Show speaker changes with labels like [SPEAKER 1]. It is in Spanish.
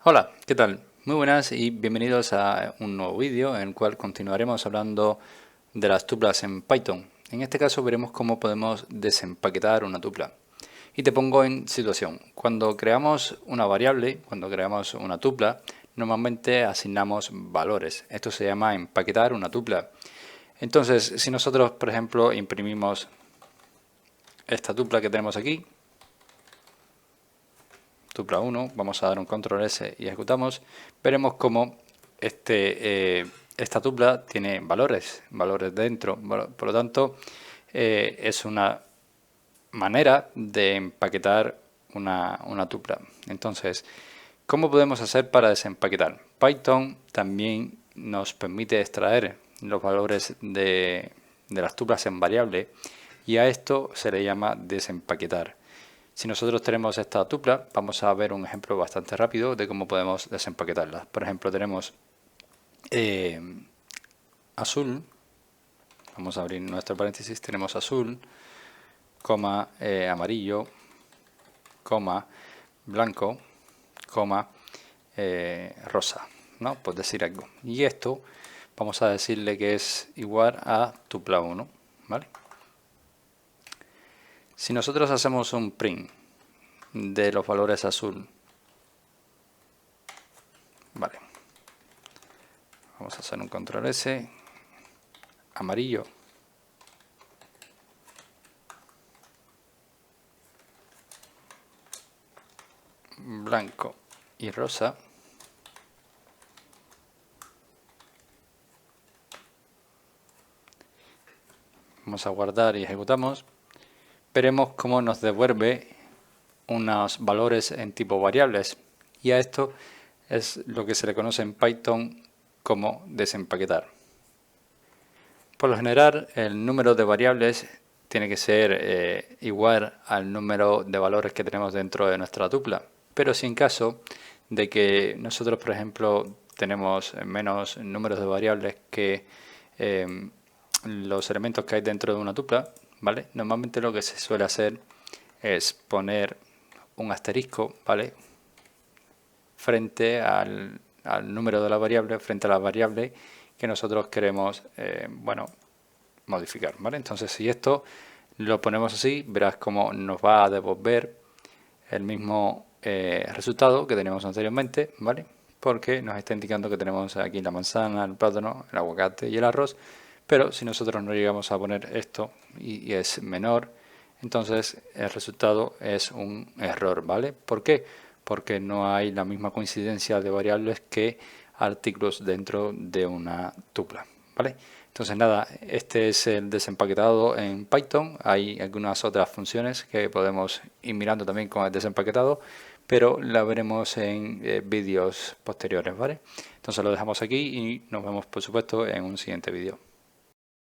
[SPEAKER 1] Hola, ¿qué tal? Muy buenas y bienvenidos a un nuevo vídeo en el cual continuaremos hablando de las tuplas en Python. En este caso veremos cómo podemos desempaquetar una tupla. Y te pongo en situación. Cuando creamos una variable, cuando creamos una tupla, normalmente asignamos valores. Esto se llama empaquetar una tupla. Entonces, si nosotros, por ejemplo, imprimimos esta tupla que tenemos aquí, tupla 1, vamos a dar un control S y ejecutamos, veremos cómo esta tupla tiene valores dentro. Por lo tanto, es una manera de empaquetar una tupla. Entonces, ¿cómo podemos hacer para desempaquetar? Python también nos permite extraer los valores de las tuplas en variable y a esto se le llama desempaquetar. Si nosotros tenemos esta tupla, vamos a ver un ejemplo bastante rápido de cómo podemos desempaquetarla. Por ejemplo, tenemos eh, azul, vamos a abrir nuestro paréntesis, tenemos azul, coma, amarillo, coma, blanco, coma, rosa, ¿no? Por decir algo. Y esto vamos a decirle que es igual a tupla 1, ¿vale? Si nosotros hacemos un print de los valores azul, vale, vamos a hacer un control S, amarillo, blanco y rosa, vamos a guardar y ejecutamos, veremos cómo nos devuelve unos valores en tipo variables, y a esto es lo que se le conoce en Python como desempaquetar. Por lo general, el número de variables tiene que ser igual al número de valores que tenemos dentro de nuestra tupla. Pero si en caso de que nosotros, por ejemplo, tenemos menos números de variables que los elementos que hay dentro de una tupla, ¿vale? Normalmente lo que se suele hacer es poner un asterisco, ¿vale? Frente al número de la variable, frente a la variable que nosotros queremos, modificar, ¿vale? Entonces, si esto lo ponemos así, verás cómo nos va a devolver el mismo resultado que teníamos anteriormente, ¿vale? Porque nos está indicando que tenemos aquí la manzana, el plátano, el aguacate y el arroz, pero si nosotros no llegamos a poner esto y es menor, entonces el resultado es un error, ¿vale? ¿Por qué? Porque no hay la misma coincidencia de variables que artículos dentro de una tupla, ¿vale? Entonces nada, este es el desempaquetado en Python. Hay algunas otras funciones que podemos ir mirando también con el desempaquetado, pero la veremos en vídeos posteriores, ¿vale? Entonces lo dejamos aquí y nos vemos por supuesto en un siguiente vídeo.